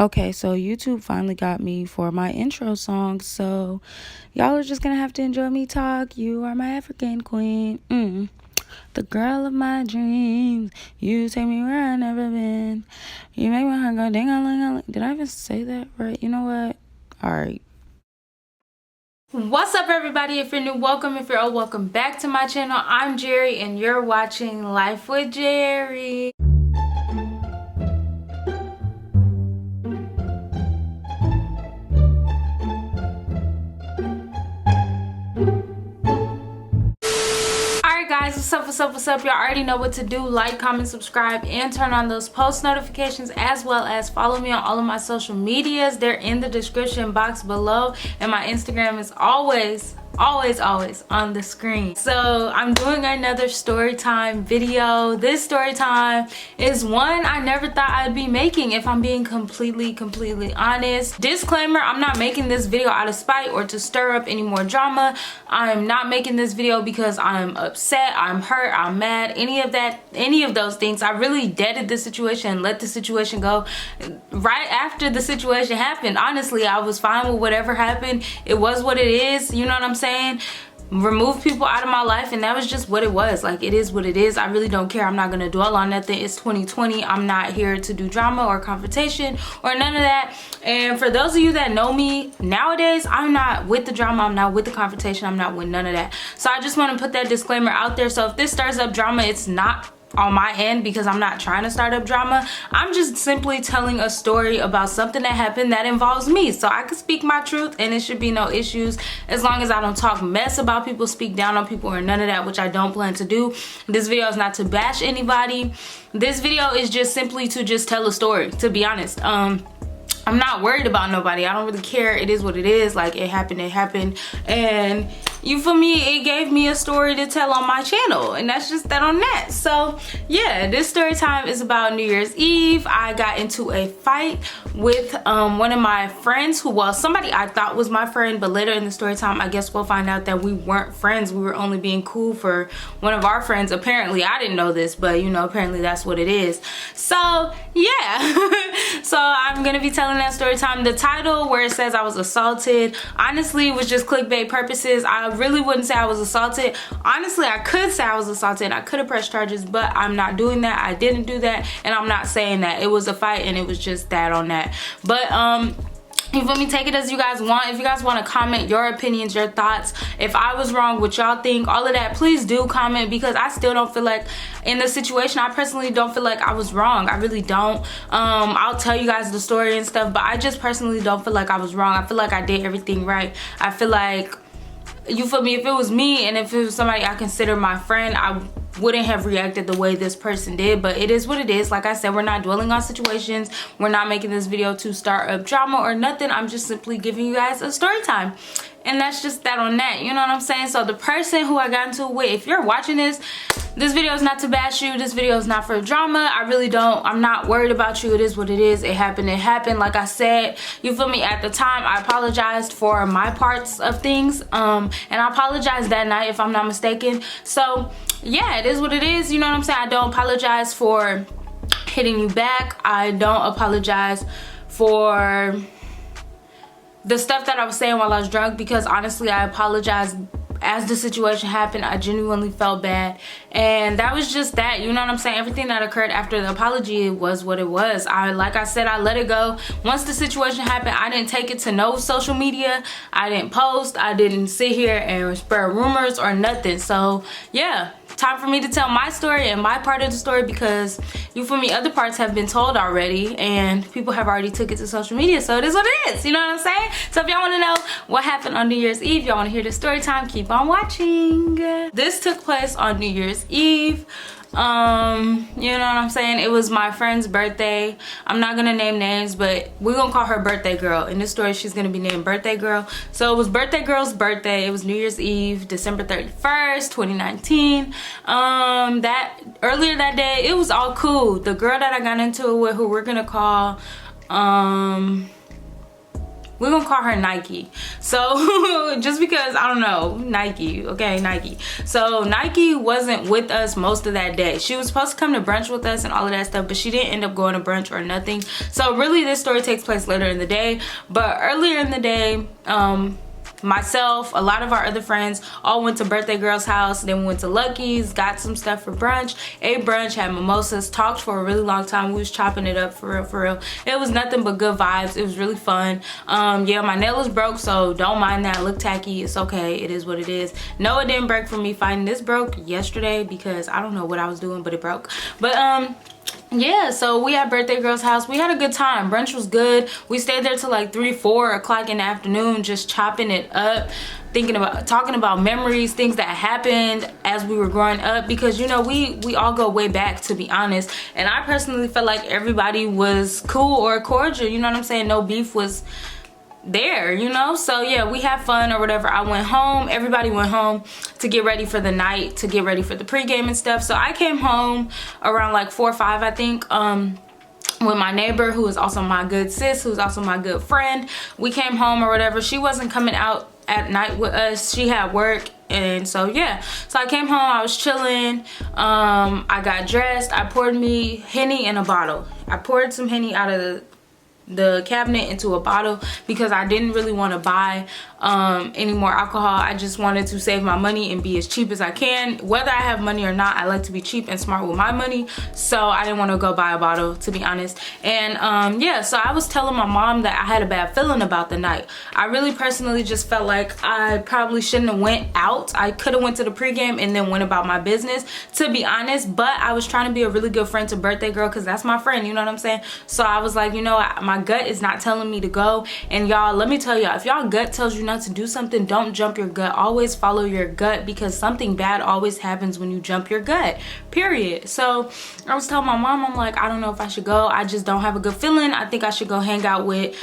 Okay, so YouTube finally got me for my intro song, so y'all are just gonna have to enjoy me talk. You are my African queen, the girl of my dreams. You take me where I never been. You make my heart go ding-a-ling-a-ling. Did I even say that right? You know what? Alright. What's up, everybody? If you're new, welcome. If you're old, welcome back to my channel. I'm Jerry, and you're watching Life with Jerry. Guys, what's up? Y'all already know what to do. Like, comment, subscribe, and turn on those post notifications, as well as follow me on all of my social medias. They're in the description box below, and my Instagram is always on the screen. So I'm doing another story time video. This story time is one I never thought I'd be making, if I'm being completely honest. Disclaimer, I'm not making this video out of spite or to stir up any more drama. I'm not making this video because I'm upset, I'm hurt, I'm mad, any of those things. I really deaded the situation and let the situation go right after the situation happened. Honestly, I was fine with whatever happened. It was what it is, you know what I'm saying? Remove people out of my life, and that was just what it was. Like, it is what it is. I really don't care. I'm not gonna dwell on nothing. It's 2020. I'm not here to do drama or confrontation or none of that. And for those of you that know me nowadays, I'm not with the drama, I'm not with the confrontation, I'm not with none of that. So I just want to put that disclaimer out there. So if this stirs up drama, it's not on my end, because I'm not trying to start up drama. I'm just simply telling a story about something that happened that involves me, so I can speak my truth and it should be no issues, as long as I don't talk mess about people, speak down on people, or none of that, which I don't plan to do. This video is not to bash anybody. This video is just simply to just tell a story, to be honest. I'm not worried about nobody. I don't really care. It is what it is. Like, it happened, and you feel me, it gave me a story to tell on my channel, and that's just that on that. So yeah, this story time is about New Year's Eve. I got into a fight with one of my friends, who, well, somebody I thought was my friend, but later in the story time I guess we'll find out that we weren't friends. We were only being cool for one of our friends. Apparently, I didn't know this, but you know, apparently that's what it is. So yeah. So I'm gonna be telling that story time. The title, where it says I was assaulted, honestly was just clickbait purposes. I really wouldn't say I was assaulted. Honestly, I could say I was assaulted. I could have pressed charges, but I'm not doing that. I didn't do that, and I'm not saying that. It was a fight, and it was just that on that. But you feel me, take it as you guys want. If you guys want to comment your opinions, your thoughts, if I was wrong, what y'all think, all of that, please do comment, because I still don't feel like, in this situation, I personally don't feel like I was wrong. I really don't. I'll tell you guys the story and stuff, but I just personally don't feel like I was wrong. I feel like I did everything right. I feel like, you feel me, if it was me and if it was somebody I consider my friend, I wouldn't have reacted the way this person did. But it is what it is. Like I said, we're not dwelling on situations. We're not making this video to start up drama or nothing. I'm just simply giving you guys a story time, and that's just that on that, you know what I'm saying? So the person who I got into it with, if you're watching this video is not to bash you. This video is not for drama. I'm not worried about you. It is what it is. It happened. Like I said, you feel me, at the time I apologized for my parts of things, and I apologized that night, if I'm not mistaken. So yeah, it is what it is, you know what I'm saying? I don't apologize for hitting you back. I don't apologize for the stuff that I was saying while I was drunk, because honestly, I apologized as the situation happened. I genuinely felt bad, and that was just that, you know what I'm saying? Everything that occurred after the apology was what it was. Like I said, I let it go. Once the situation happened, I didn't take it to no social media. I didn't post. I didn't sit here and spread rumors or nothing. So yeah, time for me to tell my story and my part of the story, because you feel me, other parts have been told already and people have already took it to social media, so it is what it is, you know what I'm saying? So if y'all want to know what happened on New Year's Eve, y'all want to hear the story time, keep on watching. This took place on New Year's Eve. You know what I'm saying? It was my friend's birthday. I'm not gonna name names, but we're gonna call her Birthday Girl. In this story, she's gonna be named Birthday Girl. So it was Birthday Girl's birthday. It was New Year's Eve, December 31st, 2019. Earlier that day, it was all cool. The girl that I got into it with, who we're gonna call we're gonna call her Nike. So just because, I don't know, Nike, okay, Nike. So Nike wasn't with us most of that day. She was supposed to come to brunch with us and all of that stuff, but she didn't end up going to brunch or nothing. So really this story takes place later in the day, but earlier in the day, myself, a lot of our other friends all went to birthday girl's house. Then we went to Lucky's, got some stuff for brunch, ate brunch, had mimosas, talked for a really long time. We was chopping it up for real, for real. It was nothing but good vibes. It was really fun. Yeah, my nail is broke, so don't mind that. Look tacky, it's okay, it is what it is. No, it didn't break for me fighting. This broke yesterday because I don't know what I was doing, but it broke. But yeah, so we had birthday girl's house. We had a good time. Brunch was good. We stayed there till like 3-4 o'clock in the afternoon, just chopping it up, talking about memories, things that happened as we were growing up, because you know we all go way back, to be honest. And I personally felt like everybody was cool or cordial, you know what I'm saying? No beef was there, you know. So yeah, we had fun or whatever. I went home, everybody went home to get ready for the night, to get ready for the pregame and stuff. So I came home around like 4 or 5, I think, with my neighbor, who is also my good sis, who's also my good friend. We came home or whatever. She wasn't coming out at night with us, she had work. And so yeah, so I came home, I was chilling, I got dressed, I poured me Henny in a bottle. I poured some Henny out of the cabinet into a bottle because I didn't really want to buy any more alcohol. I just wanted to save my money and be as cheap as I can. Whether I have money or not, I like to be cheap and smart with my money, so I didn't want to go buy a bottle, to be honest. And yeah, so I was telling my mom that I had a bad feeling about the night. I really personally just felt like I probably shouldn't have went out. I could have went to the pregame and then went about my business, to be honest, but I was trying to be a really good friend to birthday girl because that's my friend, you know what I'm saying? So I was like, you know, my gut is not telling me to go. And y'all, let me tell y'all, if y'all gut tells you not to do something, don't jump your gut. Always follow your gut, because something bad always happens when you jump your gut, period. So I was telling my mom, I'm like, I don't know if I should go. I just don't have a good feeling. I think I should go hang out with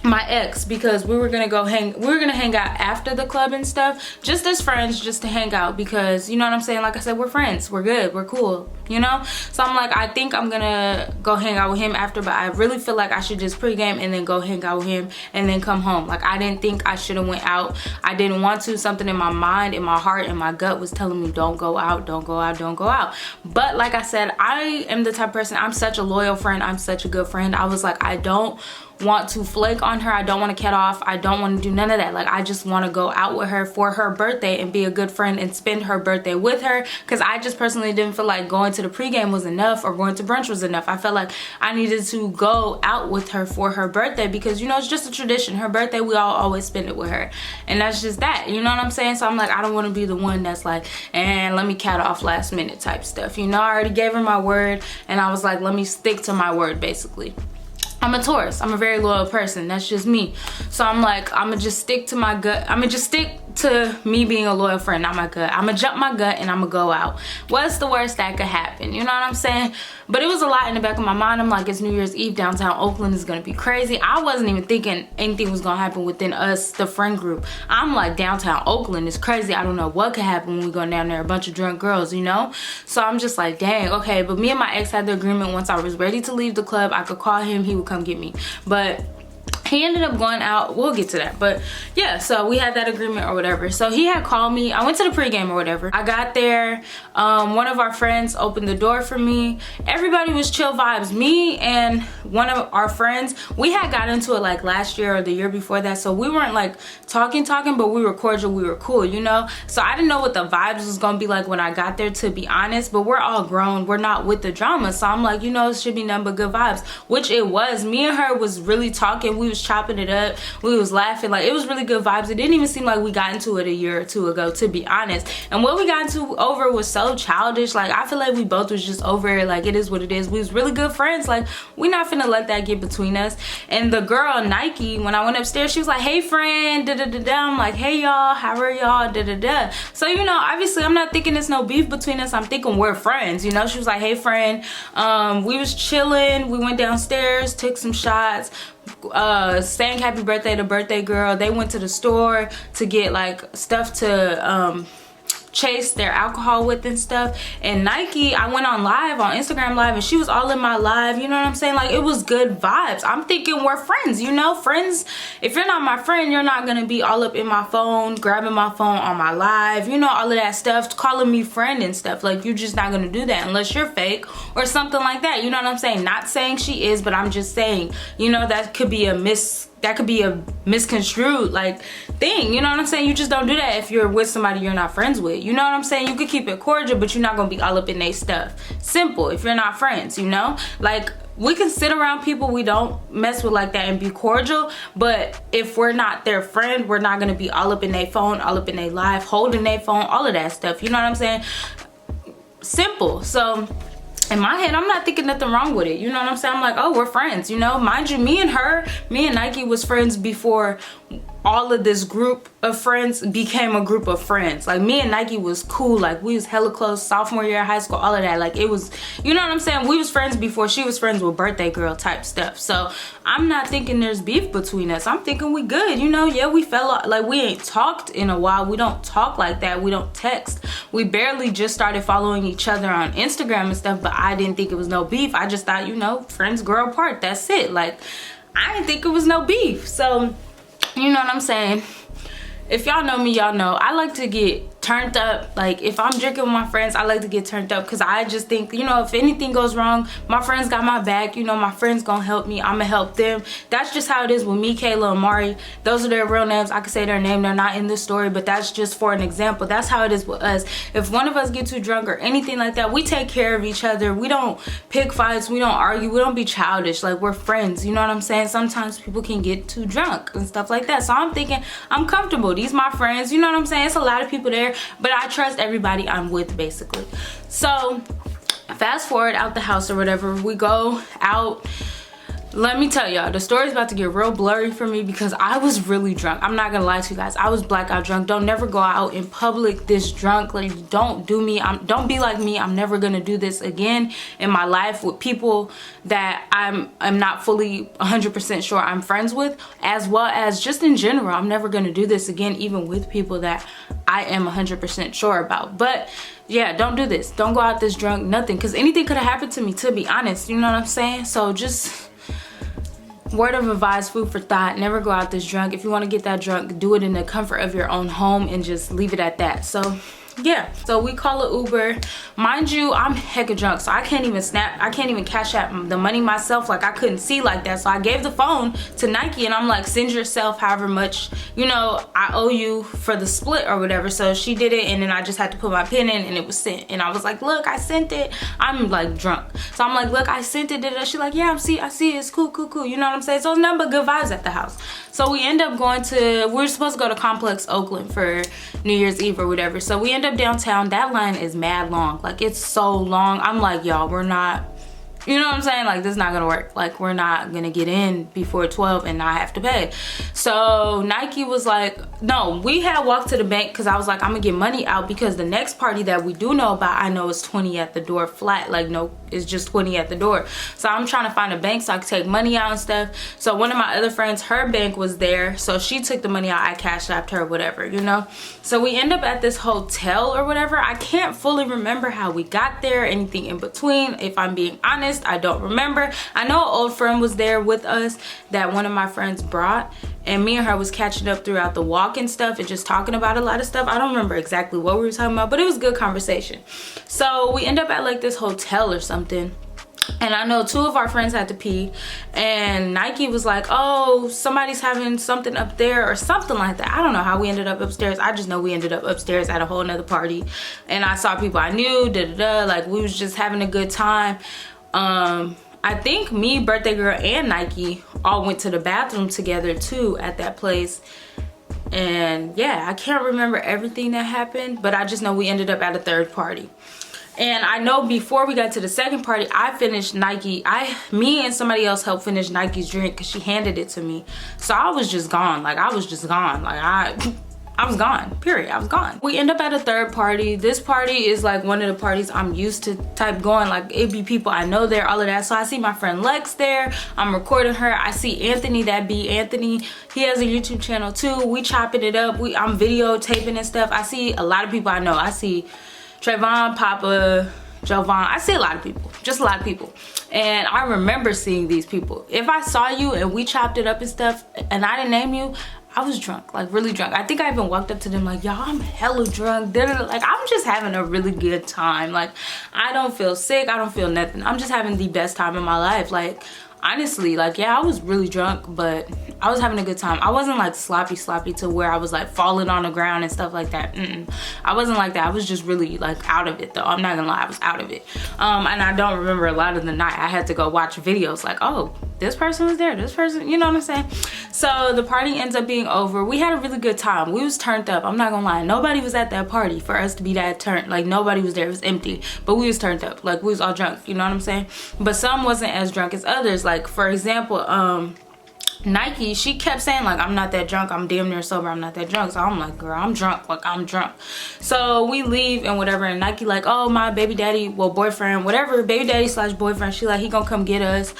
my ex, because we were gonna hang out after the club and stuff, just as friends, just to hang out, because you know what I'm saying, like I said, we're friends, we're good, we're cool, you know. So I'm like, I think I'm gonna go hang out with him after, but I really feel like I should just pregame and then go hang out with him and then come home. Like, I didn't think I should have went out. I didn't want to. Something in my mind, in my heart, in my gut was telling me, don't go out, don't go out, don't go out. But like I said, I am the type of person, I'm such a loyal friend, I'm such a good friend. I was like, I don't want to flake on her, I don't want to cut off, I don't want to do none of that. Like, I just want to go out with her for her birthday and be a good friend and spend her birthday with her, because I just personally didn't feel like going to the pregame was enough or going to brunch was enough. I felt like I needed to go out with her for her birthday, because you know, it's just a tradition. Her birthday, we all always spend it with her, and that's just that, you know what I'm saying? So I'm like, I don't want to be the one that's like, and let me cat off last minute type stuff, you know. I already gave her my word, and I was like, let me stick to my word, basically. I'm a Taurus, I'm a very loyal person, that's just me. So I'm like, I'm gonna just stick to my gut. I'm gonna just stick to me being a loyal friend, not my gut. I'm gonna jump my gut and I'm gonna go out. What's the worst that could happen? You know what I'm saying? But it was a lot in the back of my mind. I'm like, it's New Year's Eve, downtown Oakland is gonna be crazy. I wasn't even thinking anything was gonna happen within us, the friend group. I'm like, downtown Oakland is crazy. I don't know what could happen when we go down there, a bunch of drunk girls, you know? So I'm just like, dang, okay. But me and my ex had the agreement, once I was ready to leave the club, I could call him, he would come get me. But he ended up going out, we'll get to that. But yeah, so we had that agreement or whatever. So he had called me, I went to the pregame or whatever. I got there, one of our friends opened the door for me. Everybody was chill vibes. Me and one of our friends, we had got into it like last year or the year before that, so we weren't like talking, but we were cordial, we were cool, you know. So I didn't know what the vibes was gonna be like when I got there, to be honest, but we're all grown, we're not with the drama. So I'm like, you know, it should be nothing but good vibes, which it was. Me and her was really talking, we was chopping it up, we was laughing, like it was really good vibes. It didn't even seem like we got into it a year or two ago, to be honest. And what we got into over was so childish. Like, I feel like we both was just over it, like it is what it is. We was really good friends, like we're not finna let that get between us. And the girl Nike, when I went upstairs, she was like, hey friend, da da da da. I'm like, hey y'all, how are y'all, da da da. So you know, obviously I'm not thinking there's no beef between us, I'm thinking we're friends, you know. She was like, hey friend. We was chilling, we went downstairs, took some shots, sang happy birthday to birthday girl. They went to the store to get like stuff to chase their alcohol with and stuff. And Nike, I went on live, on Instagram live, and she was all in my live, you know what I'm saying? Like, it was good vibes. I'm thinking we're friends, you know? Friends, if you're not my friend, you're not gonna be all up in my phone, grabbing my phone on my live, you know, all of that stuff, calling me friend and stuff. Like, you're just not gonna do that unless you're fake or something like that, you know what I'm saying? Not saying she is, but I'm just saying, you know, that could be a misconstrued like thing, you know what I'm saying? You just don't do that if you're with somebody you're not friends with, you know what I'm saying? You could keep it cordial, but you're not gonna be all up in their stuff. Simple, if you're not friends, you know? Like, we can sit around people we don't mess with like that and be cordial, but if we're not their friend, we're not gonna be all up in their phone, all up in their life, holding their phone, all of that stuff, you know what I'm saying? Simple. So in my head, I'm not thinking nothing wrong with it, you know what I'm saying? I'm like, oh, we're friends, you know? Mind you, me and Nike was friends before all of this group of friends became a group of friends. Like, me and Nike was cool, like we was hella close, sophomore year of high school, all of that. Like, it was, you know what I'm saying? We was friends before she was friends with birthday girl type stuff. So I'm not thinking there's beef between us. I'm thinking we good, you know? Yeah, we fell off, like we ain't talked in a while. We don't talk like that, we don't text. We barely just started following each other on Instagram and stuff, but I didn't think it was no beef. I just thought, you know, friends grow apart, that's it. Like, I didn't think it was no beef. So, you know what I'm saying? If y'all know me, y'all know I like to get turned up. Like, if I'm drinking with my friends, I like to get turned up because I just think, you know, if anything goes wrong, my friends got my back, you know, my friends gonna help me, I'm gonna help them. That's just how it is with me, Kayla, and Mari. Those are their real names. I could say their name, they're not in this story, but that's just for an example. That's how it is with us. If one of us get too drunk or anything like that, we take care of each other. We don't pick fights, we don't argue, we don't be childish. Like, we're friends, you know what I'm saying? Sometimes people can get too drunk and stuff like that. So I'm thinking, I'm comfortable, these my friends, you know what I'm saying? It's a lot of people there, but I trust everybody I'm with, basically. So fast forward out the house or whatever, we go out. Let me tell y'all, the story's about to get real blurry for me because I was really drunk. I'm not gonna lie to you guys, I was blackout drunk. Don't never go out in public this drunk. Like, don't do me, don't be like me. I'm never gonna do this again in my life with people that I'm not fully 100% sure I'm friends with, as well as just in general. I'm never gonna do this again, even with people that I am 100% sure about. But yeah, don't do this. Don't go out this drunk, nothing, because anything could have happened to me, to be honest, you know what I'm saying? So just word of advice, food for thought, never go out this drunk. If you want to get that drunk, do it in the comfort of your own home and just leave it at that. So yeah, so we call an Uber. Mind you, I'm hecka drunk, so I can't even snap, I can't even cash out the money myself. Like, I couldn't see like that, so I gave the phone to Nike and I'm like, send yourself however much, you know, I owe you for the split or whatever. So she did it, and then I just had to put my pin in and it was sent. And I was like, look, I sent it. I'm like drunk, so I'm like, look, I sent it. She's like, yeah, I see it, it's cool, you know what I'm saying? So it's nothing but good vibes at the house. So we end up going to, we were supposed to go to Complex Oakland for New Year's Eve or whatever. So we end up downtown. That line is mad long, like it's so long. I'm like, y'all, we're not, you know what I'm saying? Like, this is not gonna work. Like, we're not gonna get in before 12 and not have to pay. So Nike was like, no, we had walked to the bank because I was like, I'm gonna get money out because the next party that we do know about, I know is 20 at the door flat. Like, no, it's just 20 at the door. So I'm trying to find a bank so I could take money out and stuff. So one of my other friends, her bank was there, so she took the money out. I cashed out her, whatever, you know. So we end up at this hotel or whatever. I can't fully remember how we got there, anything in between, if I'm being honest. I don't remember. I know an old friend was there with us that one of my friends brought, and me and her was catching up throughout the walk and stuff and just talking about a lot of stuff. I don't remember exactly what we were talking about, but it was good conversation. So we end up at like this hotel or something, and I know two of our friends had to pee, and Nike was like, oh, somebody's having something up there or something like that. I don't know how we ended up upstairs. I just know we ended up upstairs at a whole nother party, and I saw people I knew, like we was just having a good time. I think me, birthday girl, and Nike all went to the bathroom together too at that place. And yeah, I can't remember everything that happened, but I just know we ended up at a third party. And I know before we got to the second party, I finished Nike. Me and somebody else helped finish Nike's drink because she handed it to me. So I was just gone. Like, I was just gone. Like, I I was gone, period. I was gone. We end up at a third party. This party is like one of the parties I'm used to type going, like it'd be people I know there, all of that. So I see my friend Lex there. I'm recording her. I see Anthony, that be Anthony. He has a YouTube channel too. We chopping it up. I'm videotaping and stuff. I see a lot of people I know. I see Trayvon, Papa, Jovan. I see a lot of people, just a lot of people. And I remember seeing these people. If I saw you and we chopped it up and stuff and I didn't name you, I was drunk, like really drunk. I think I even walked up to them like, y'all, I'm hella drunk. Like, I'm just having a really good time. Like, I don't feel sick. I don't feel nothing. I'm just having the best time in my life. Like, honestly, like, yeah, I was really drunk, but I was having a good time. I wasn't like sloppy to where I was like falling on the ground and stuff like that. I wasn't like that. I was just really like out of it though. I'm not gonna lie, I was out of it. And I don't remember a lot of the night. I had to go watch videos like, oh, this person was there, this person, you know what I'm saying? So the party ends up being over. We had a really good time. We was turned up. I'm not gonna lie. Nobody was at that party for us to be that turned. Like, nobody was there. It was empty. But we was turned up. Like, we was all drunk. You know what I'm saying? But some wasn't as drunk as others. Like, for example, Nike, she kept saying like, I'm not that drunk, I'm damn near sober, I'm not that drunk. So I'm like, girl, I'm drunk, like I'm drunk. So we leave and whatever, and Nike like, oh, my baby daddy, well, boyfriend, whatever, baby daddy slash boyfriend, she like, he gonna come get us,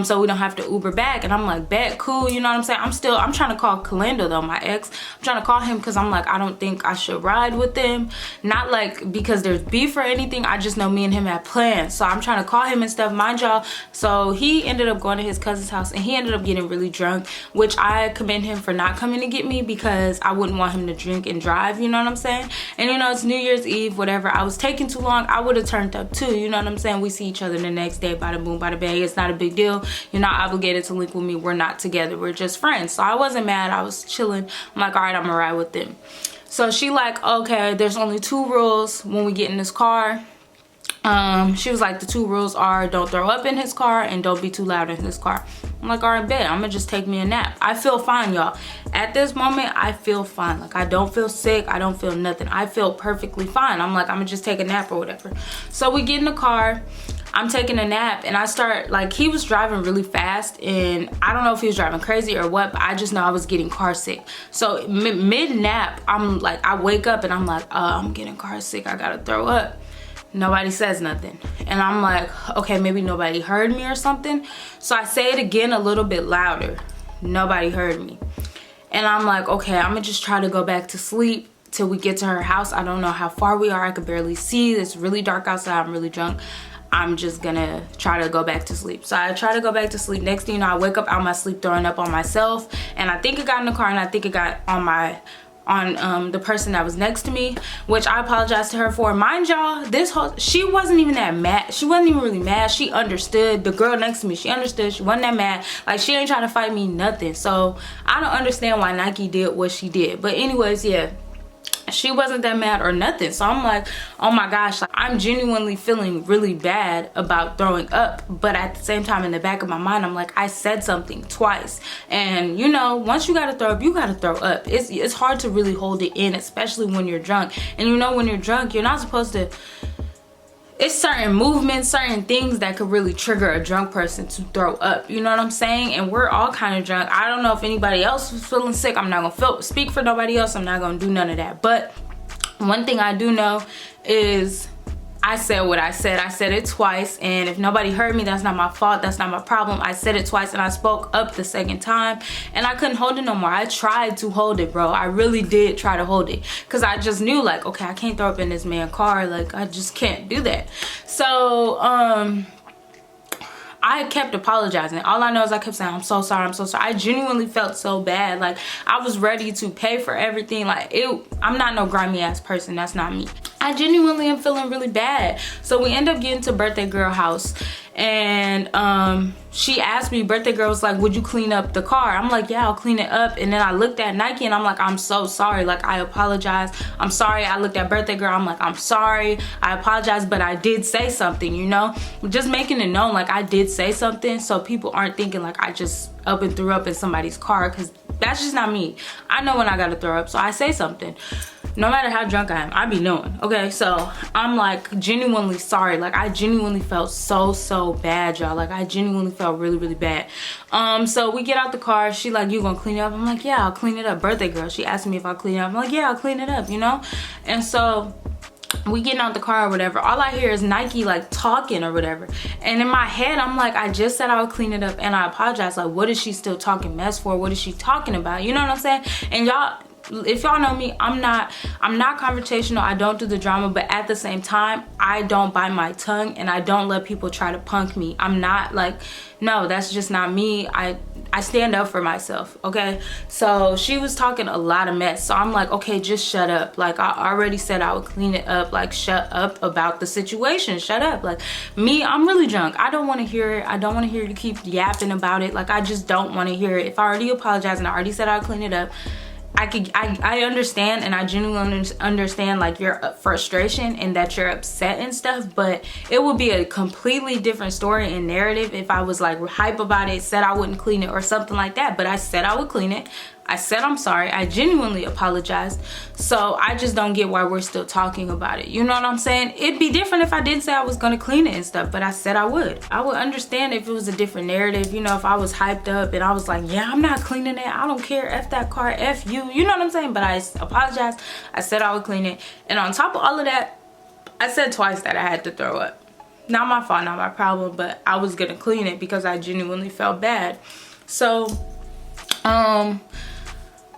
so we don't have to Uber back. And I'm like, bet, cool, you know what I'm saying? I'm trying to call Kalendo though, my ex. I'm trying to call him because I'm like, I don't think I should ride with them. Not like because there's beef or anything, I just know me and him had plans. So I'm trying to call him and stuff, mind y'all. So he ended up going to his cousin's house and he ended up getting really drunk, which I commend him for not coming to get me because I wouldn't want him to drink and drive, you know what I'm saying? And you know, it's New Year's Eve, whatever. I was taking too long, I would have turned up too, you know what I'm saying? We see each other the next day, bada boom, bada bang. It's not a big deal. You're not obligated to link with me. We're not together. We're just friends. So I wasn't mad. I was chilling. I'm like, all right, I'm gonna ride with them. So she like, okay, there's only 2 rules when we get in this car. She was like, the 2 rules are don't throw up in his car and don't be too loud in his car. I'm like, all right, bet, I'm gonna just take me a nap. I feel fine, y'all. At this moment, I feel fine. Like, I don't feel sick, I don't feel nothing. I feel perfectly fine. I'm like, I'm gonna just take a nap or whatever. So we get in the car, I'm taking a nap, and I start, like, he was driving really fast, and I don't know if he was driving crazy or what, but I just know I was getting car sick. So mid-nap, I'm like, I wake up and I'm like, I'm getting car sick, I gotta throw up. Nobody says nothing. And I'm like, okay, maybe nobody heard me or something. So I say it again a little bit louder. Nobody heard me. And I'm like, okay, I'm gonna just try to go back to sleep till we get to her house. I don't know how far we are. I could barely see. It's really dark outside. I'm really drunk. I'm just gonna try to go back to sleep. So I try to go back to sleep. Next thing you know, I wake up out my sleep throwing up on myself. And I think it got in the car and I think it got on the person that was next to me, which I apologize to her for. Mind y'all, she wasn't even that mad. She wasn't even really mad. She understood. The girl next to me, she understood. She wasn't that mad. Like, she ain't trying to fight me, nothing. So I don't understand why Nike did what she did. But anyways, yeah, she wasn't that mad or nothing. So I'm like, oh my gosh, like, I'm genuinely feeling really bad about throwing up. But at the same time, in the back of my mind, I'm like, I said something twice. And you know, once you gotta throw up, you gotta throw up. It's hard to really hold it in, especially when you're drunk. And you know, when you're drunk, you're not supposed to, it's certain movements, certain things that could really trigger a drunk person to throw up, you know what I'm saying? And we're all kind of drunk. I don't know if anybody else was feeling sick. I'm not gonna speak for nobody else. I'm not gonna do none of that. But one thing I do know is I said what I said. I said it twice, and if nobody heard me, that's not my fault, that's not my problem. I said it twice and I spoke up the second time, and I couldn't hold it no more. I tried to hold it, bro. I really did try to hold it, because I just knew, like, okay, I can't throw up in this man's car. Like, I just can't do that. So I kept apologizing. All I know is I kept saying, I'm so sorry, I'm so sorry. I genuinely felt so bad. Like, I was ready to pay for everything. Like, I'm not no grimy ass person. That's not me. I genuinely am feeling really bad. So we end up getting to birthday girl house, and she asked me, birthday girl was like, would you clean up the car? I'm like, yeah, I'll clean it up. And then I looked at Nike and I'm like, I'm so sorry. Like, I apologize. I'm sorry. I looked at birthday girl. I'm like, I'm sorry. I apologize, but I did say something, you know? Just making it known, like, I did say something, so people aren't thinking like I just up and threw up in somebody's car, because that's just not me. I know when I gotta throw up, so I say something. no matter how drunk I am, I be knowing, okay? So I'm like genuinely sorry. Like I genuinely felt so bad, y'all. Like I genuinely felt really bad. So we get out the car. She like, you gonna clean it up? I'm like, yeah, I'll clean it up. Birthday girl, she asked me if I'll clean it up. I'm like, yeah, I'll clean it up, you know? And so we getting out the car or whatever, all I hear is Nike like talking or whatever, and in my head I'm like, I just said I would clean it up and I apologize. Like, what is she still talking mess for? What is she talking about? You know what I'm saying? And y'all, if y'all know me, I'm not confrontational. I don't do the drama, but at the same time, I don't bite my tongue and I don't let people try to punk me. I'm not like, no, that's just not me. I stand up for myself, okay? So she was talking a lot of mess. So I'm like, okay, just shut up. Like I already said I would clean it up. Like shut up about the situation. Shut up. Like me, I'm really drunk. I don't want to hear it. I don't want to hear you keep yapping about it. Like I just don't want to hear it. If I already apologized and I already said I'd clean it up, I understand, and I genuinely understand like your frustration and that you're upset and stuff, but it would be a completely different story and narrative if I was like hype about it, said I wouldn't clean it or something like that. But I said I would clean it. I said I'm sorry. I genuinely apologized. So I just don't get why we're still talking about it. You know what I'm saying? It'd be different if I didn't say I was gonna clean it and stuff, but I said I would. I would understand if it was a different narrative, you know, if I was hyped up and I was like, yeah, I'm not cleaning it. I don't care. F that car, F you. You know what I'm saying? But I apologized. I said I would clean it. And on top of all of that, I said twice that I had to throw up. Not my fault, not my problem, but I was gonna clean it because I genuinely felt bad. So,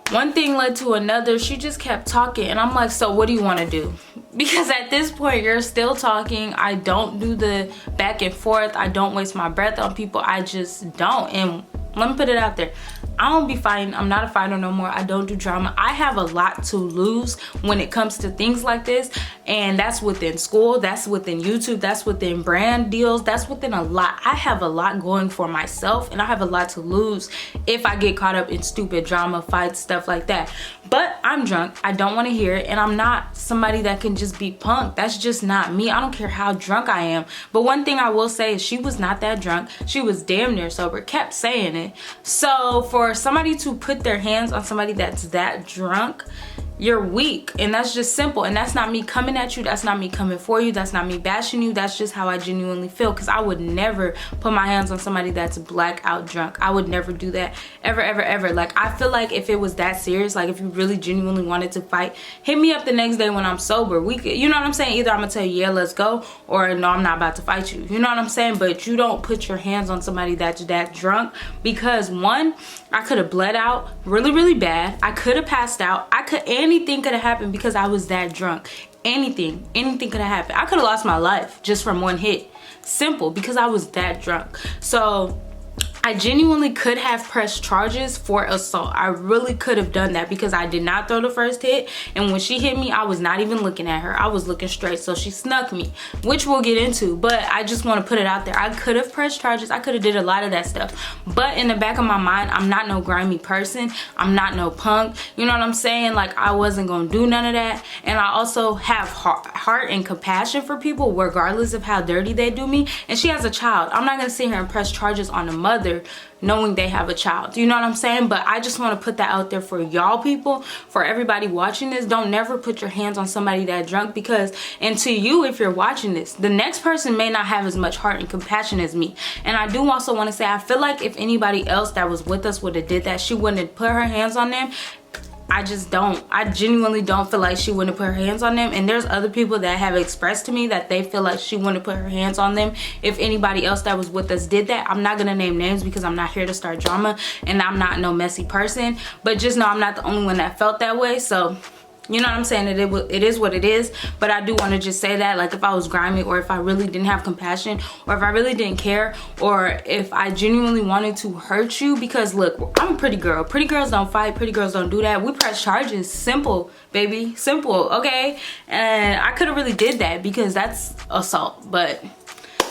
one thing led to another. She just kept talking and I'm like, so what do you want to do? Because at this point you're still talking. I don't do the back and forth. I don't waste my breath on people. I just don't. And let me put it out there, I don't be fighting. I'm not a fighter no more. I don't do drama. I have a lot to lose when it comes to things like this, and that's within school, that's within YouTube, that's within brand deals, that's within a lot. I have a lot going for myself and I have a lot to lose if I get caught up in stupid drama, fights, stuff like that. But I'm drunk. I don't want to hear it, and I'm not somebody that can just be punked. That's just not me. I don't care how drunk I am. But one thing I will say is she was not that drunk. She was damn near sober, kept saying it. So for somebody to put their hands on somebody that's that drunk, you're weak, and that's just simple. And that's not me coming at you, that's not me coming for you, that's not me bashing you. That's just how I genuinely feel, because I would never put my hands on somebody that's blackout drunk. I would never do that, ever. Like, I feel like if it was that serious, like if you really genuinely wanted to fight, hit me up the next day when I'm sober. We could, you know what I'm saying? Either I'm gonna tell you, yeah, let's go, or no, I'm not about to fight you. You know what I'm saying? But you don't put your hands on somebody that's that drunk, because one, I could have bled out really bad. I could have passed out. Anything could have happened because I was that drunk. Anything could have happened. I could have lost my life just from one hit. Simple, because I was that drunk. So I genuinely could have pressed charges for assault. I really could have done that, because I did not throw the first hit, and when she hit me, I was not even looking at her. I was looking straight, so she snuck me, which we'll get into. But I just want to put it out there, I could have pressed charges. I could have did a lot of that stuff, but in the back of my mind, I'm not no grimy person. I'm not no punk. You know what I'm saying? Like, I wasn't gonna do none of that. And I also have heart and compassion for people regardless of how dirty they do me. And she has a child. I'm not gonna sit here and press charges on a mother knowing they have a child. You know what I'm saying? But I just want to put that out there for y'all people, for everybody watching this. Don't never put your hands on somebody that drunk, because, and to you, if you're watching this, the next person may not have as much heart and compassion as me. And I do also want to say, I feel like if anybody else that was with us would have did that, she wouldn't have put her hands on them. I just don't. I genuinely don't feel like she wouldn't put her hands on them. And there's other people that have expressed to me that they feel like she wouldn't put her hands on them if anybody else that was with us did that. I'm not gonna name names because I'm not here to start drama, and I'm not no messy person. But just know I'm not the only one that felt that way. So, you know what I'm saying? It is what it is. But I do want to just say that, like, if I was grimy, or if I really didn't have compassion, or if I really didn't care, or if I genuinely wanted to hurt you, because look, I'm a pretty girl. Pretty girls don't fight. Pretty girls don't do that. We press charges. Simple, baby. Simple, okay? And I could have really did that, because that's assault. But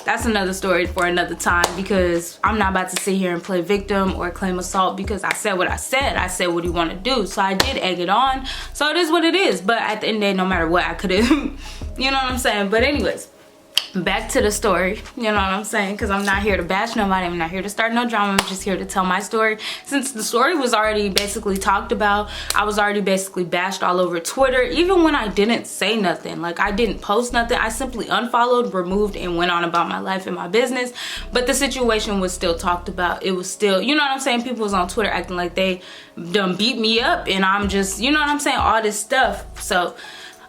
that's another story for another time, because I'm not about to sit here and play victim or claim assault, because I said what I said. I said what you want to do. So I did egg it on. So it is what it is. But at the end of the day, no matter what, I could have, you know what I'm saying? But anyways, back to the story, you know what I'm saying, because I'm not here to bash nobody, I'm not here to start no drama, I'm just here to tell my story. Since the story was already basically talked about, I was already basically bashed all over Twitter, even when I didn't say nothing, like I didn't post nothing, I simply unfollowed, removed, and went on about my life and my business. But the situation was still talked about. It was still, you know what I'm saying, people was on Twitter acting like they done beat me up, and I'm just, you know what I'm saying, all this stuff. So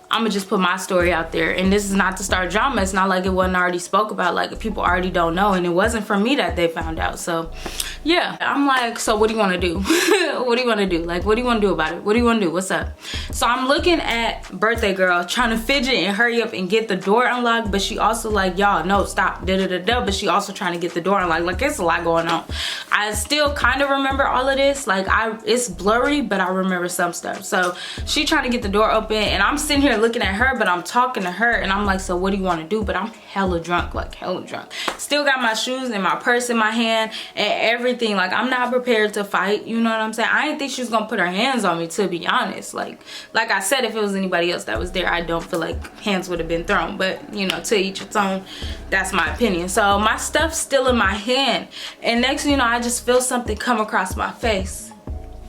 I'm gonna just put my story out there, and this is not to start drama. It's not like it wasn't already spoke about, like people already don't know, and it wasn't from me that they found out. So yeah, I'm like, so what do you want to do? What do you want to do? Like, what do you want to do about it? What do you want to do? What's up? So I'm looking at birthday girl trying to fidget and hurry up and get the door unlocked, but she also like, y'all, no, stop, da-da-da-da, but she also trying to get the door unlocked. Like, it's a lot going on. I still kind of remember all of this, like it's blurry, but I remember some stuff. So she trying to get the door open, and I'm sitting here looking at her, but I'm talking to her, and I'm like, so what do you want to do? But I'm hella drunk, like hella drunk. Still got my shoes and my purse in my hand and everything. Like, I'm not prepared to fight, you know what I'm saying? I didn't think she was gonna put her hands on me, to be honest. Like I said, if it was anybody else that was there, I don't feel like hands would have been thrown, but you know, to each its own. That's my opinion. So my stuff's still in my hand, and next thing you know, I just feel something come across my face,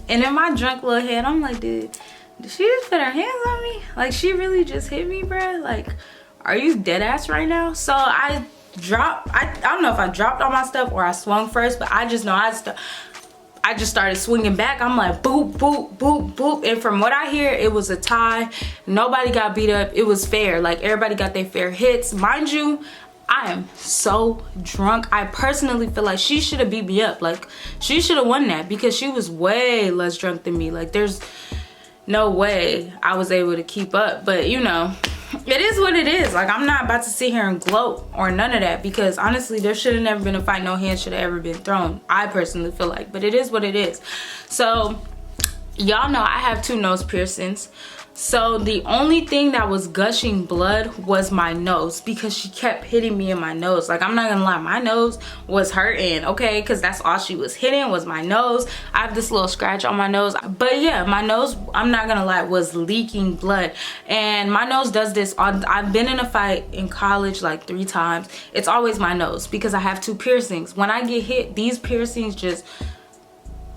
and in my drunk little head, I'm like, dude, did she just put her hands on me? Like, she really just hit me, bruh? Like, are you dead ass right now? So I dropped, I don't know if I dropped all my stuff or I swung first, but I just know I just started swinging back. I'm like, boop, boop, boop, boop. And from what I hear, it was a tie. Nobody got beat up. It was fair. Like, everybody got their fair hits. Mind you, I am so drunk. I personally feel like she should have beat me up. Like, she should have won that, because she was way less drunk than me. Like, there's no way I was able to keep up. But you know, it is what it is. Like, I'm not about to sit here and gloat or none of that, because honestly, there should have never been a fight. No hands should have ever been thrown, I personally feel like. But it is what it is. So y'all know I have 2 nose piercings. So the only thing that was gushing blood was my nose, because she kept hitting me in my nose. Like, I'm not gonna lie, my nose was hurting, okay? Because that's all she was hitting was my nose. I have this little scratch on my nose. But yeah, my nose, I'm not gonna lie, was leaking blood. And my nose does this. I've been in a fight in college like 3 times. It's always my nose, because I have 2 piercings. When I get hit, these piercings just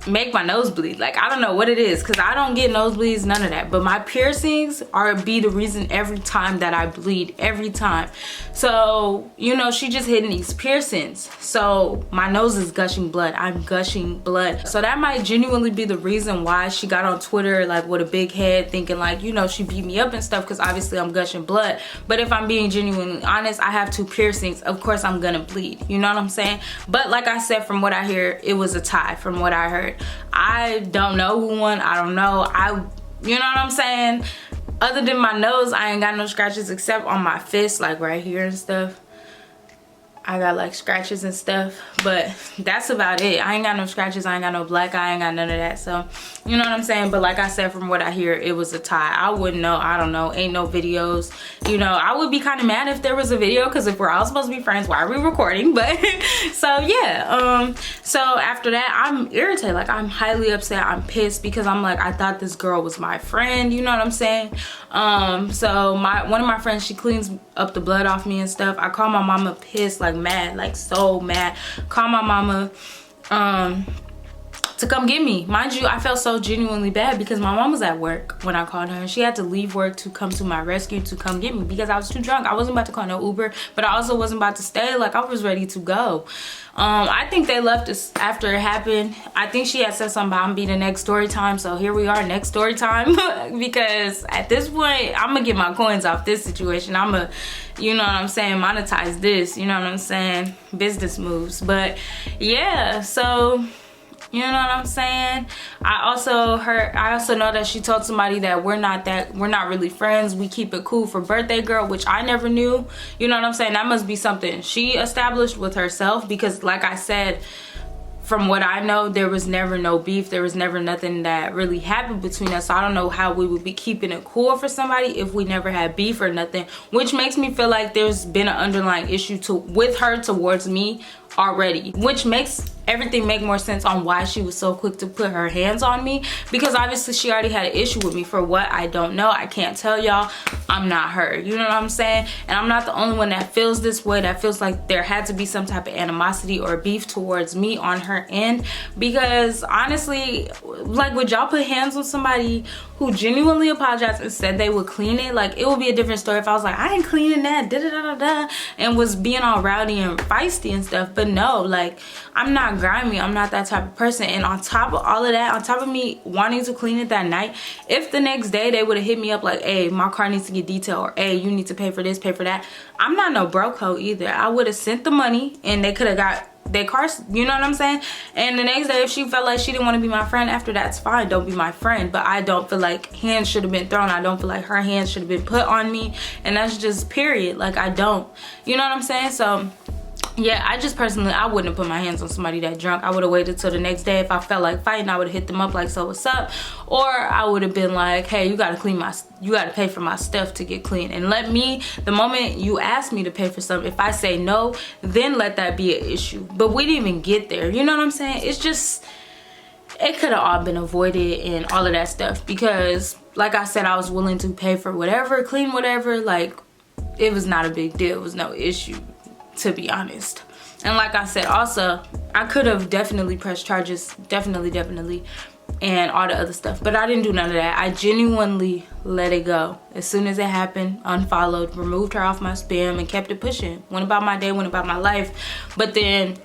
make my nose bleed. Like, I don't know what it is, because I don't get nosebleeds, none of that, but my piercings be the reason every time that I bleed, every time. So you know, she just hitting these piercings, so my nose is gushing blood. I'm gushing blood. So that might genuinely be the reason why she got on Twitter like with a big head, thinking like, you know, she beat me up and stuff, because obviously I'm gushing blood. But if I'm being genuinely honest, I have 2 piercings. Of course I'm gonna bleed, you know what I'm saying? But like I said, from what I hear, it was a tie. From what I heard, I don't know who won. I don't know. You know what I'm saying? Other than my nose, I ain't got no scratches except on my fist, like right here and stuff. I got like scratches and stuff, but that's about it. I ain't got no scratches, I ain't got no black eye, I ain't got none of that. So you know what I'm saying? But like I said, from what I hear, it was a tie. I wouldn't know. I don't know. Ain't no videos. You know, I would be kind of mad if there was a video, because if we're all supposed to be friends, why are we recording? But so yeah, so after that, I'm irritated. Like, I'm highly upset. I'm pissed, because I'm like, I thought this girl was my friend, you know what I'm saying? So one of my friends, she cleans up the blood off me and stuff. I call my mama pissed, like mad, like so mad. Call my mama to come get me. Mind you, I felt so genuinely bad, because my mom was at work when I called her, and she had to leave work to come to my rescue to come get me, because I was too drunk. I wasn't about to call no Uber, but I also wasn't about to stay. Like, I was ready to go. I think they left us after it happened. I think she had said something about I'm being the next story time, so here we are, next story time. Because at this point, I'm gonna get my coins off this situation. I'm gonna, you know what I'm saying, monetize this, you know what I'm saying, business moves. But yeah, so you know what I'm saying? I also know that she told somebody that we're not really friends. We keep it cool for birthday girl, which I never knew. You know what I'm saying? That must be something she established with herself, because like I said, from what I know, there was never no beef. There was never nothing that really happened between us. So I don't know how we would be keeping it cool for somebody if we never had beef or nothing, which makes me feel like there's been an underlying issue with her towards me already, which makes everything make more sense on why she was so quick to put her hands on me, because obviously she already had an issue with me. For what, I don't know. I can't tell y'all. I'm not her, you know what I'm saying? And I'm not the only one that feels this way, that feels like there had to be some type of animosity or beef towards me on her end. Because honestly, like, would y'all put hands on somebody who genuinely apologized and said they would clean it? Like, it would be a different story if I was like, I ain't cleaning that, da da da da da, and was being all rowdy and feisty and stuff. But no, like, I'm not grimy. I'm not that type of person. And on top of all of that, on top of me wanting to clean it that night, if the next day they would have hit me up like, hey, my car needs to get detailed, or hey, you need to pay for this, pay for that, I'm not no broke hoe either. I would have sent the money and they could have got their cars, you know what I'm saying? And the next day, if she felt like she didn't want to be my friend after, that's fine, don't be my friend. But I don't feel like hands should have been thrown. I don't feel like her hands should have been put on me, and that's just period. Like, I don't, you know what I'm saying? So yeah, I just personally, I wouldn't have put my hands on somebody that drunk. I would have waited till the next day. If I felt like fighting, I would have hit them up like, so what's up? Or I would have been like, hey, you gotta clean my, you gotta pay for my stuff to get clean. And let me, the moment you ask me to pay for something, if I say no, then let that be an issue. But we didn't even get there, you know what I'm saying? It's just, it could have all been avoided and all of that stuff, because like I said, I was willing to pay for whatever, clean whatever. Like, it was not a big deal. It was no issue, to be honest. And like I said, also, I could have definitely pressed charges, definitely, and all the other stuff, but I didn't do none of that. I genuinely let it go. As soon as it happened, unfollowed, removed her off my spam, and kept it pushing. Went about my day, went about my life. But then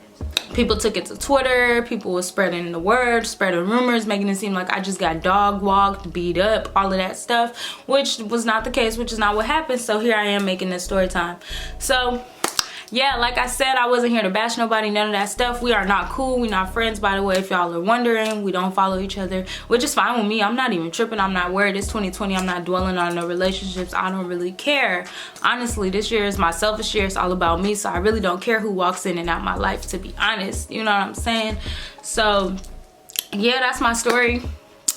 people took it to Twitter. People were spreading the word, spreading rumors, making it seem like I just got dog walked, beat up, all of that stuff, which was not the case, which is not what happened. So here I am making this story time. So yeah, like I said, I wasn't here to bash nobody, none of that stuff. We are not cool. We're not friends, by the way, if y'all are wondering. We don't follow each other, which is fine with me. I'm not even tripping. I'm not worried. It's 2020. I'm not dwelling on no relationships. I don't really care. Honestly, this year is my selfish year. It's all about me, so I really don't care who walks in and out my life, to be honest. You know what I'm saying? So yeah, that's my story.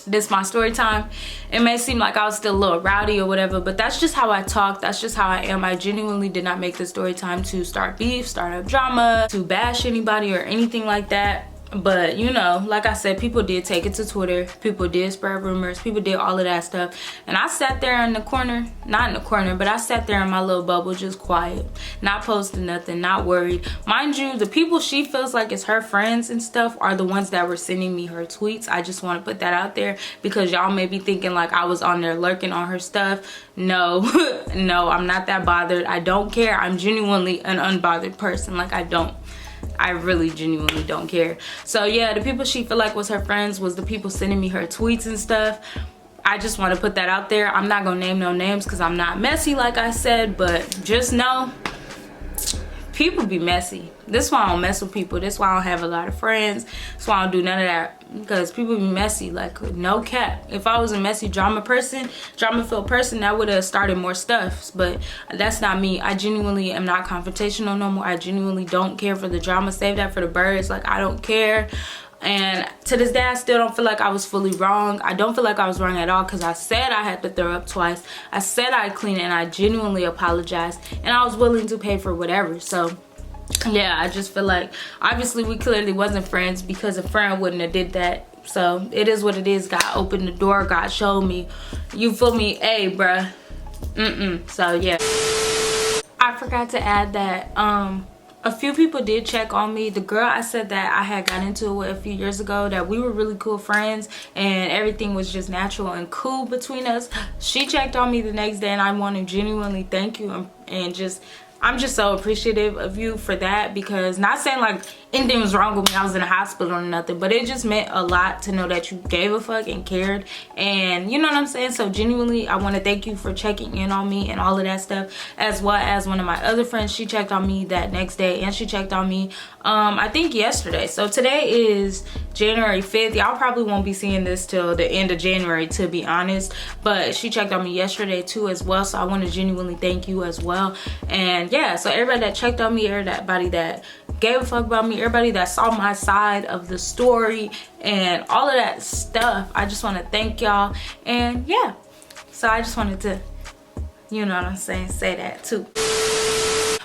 This is my story time. It may seem like I was still a little rowdy or whatever, but that's just how I talk. That's just how I am. I genuinely did not make this story time to start beef, start up drama, to bash anybody or anything like that. But you know, like I said, people did take it to Twitter. People did spread rumors. People did all of that stuff. And I sat there in the corner, not in the corner, but I sat there in my little bubble, just quiet, not posting nothing, not worried. Mind you, the people she feels like is her friends and stuff are the ones that were sending me her tweets. I just want to put that out there, because y'all may be thinking like I was on there lurking on her stuff. No, no, I'm not that bothered. I don't care. I'm genuinely an unbothered person. Like, I really genuinely don't care. So yeah, the people she feel like was her friends was the people sending me her tweets and stuff. I just want to put that out there. I'm not gonna name no names because I'm not messy, like I said, but just know people be messy. This is why I don't mess with people. This is why I don't have a lot of friends. That's why I don't do none of that, because people be messy, like no cap. If I was a messy drama filled person, that would have started more stuff, but that's not me. I genuinely am not confrontational no more. I genuinely don't care for the drama. Save that for the birds. Like, I don't care. And to this day, I still don't feel like I was fully wrong. I don't feel like I was wrong at all, because I said I had to throw up twice. I said I'd clean it, and I genuinely apologized, and I was willing to pay for whatever. So yeah, I just feel like obviously we clearly wasn't friends, because a friend wouldn't have did that. So it is what it is. God opened the door. God showed me. You feel me? Hey, bruh. So yeah, I forgot to add that a few people did check on me. The girl I said that I had got into it with a few years ago, that we were really cool friends and everything was just natural and cool between us, she checked on me the next day, and I want to genuinely thank you and just, I'm just so appreciative of you for that, because not saying like anything was wrong with me, I was in the hospital or nothing, but it just meant a lot to know that you gave a fuck and cared, and you know what I'm saying? So genuinely, I want to thank you for checking in on me and all of that stuff, as well as one of my other friends. She checked on me that next day, and she checked on me I think yesterday. So today is January 5th. Y'all probably won't be seeing this till the end of January, to be honest, but she checked on me yesterday too as well. So I want to genuinely thank you as well. And yeah, so everybody that checked on me, everybody that gave a fuck about me, everybody that saw my side of the story and all of that stuff, I just want to thank y'all. And yeah, so I just wanted to, you know what I'm saying, say that too.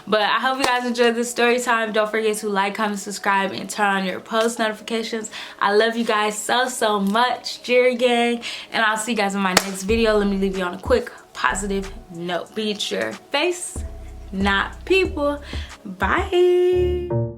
But I hope you guys enjoyed this story time. Don't forget to like, comment, subscribe, and turn on your post notifications. I love you guys so much, Jerry gang, and I'll see you guys in my next video. Let me leave you on a quick positive note. Beat your face, not people. Bye.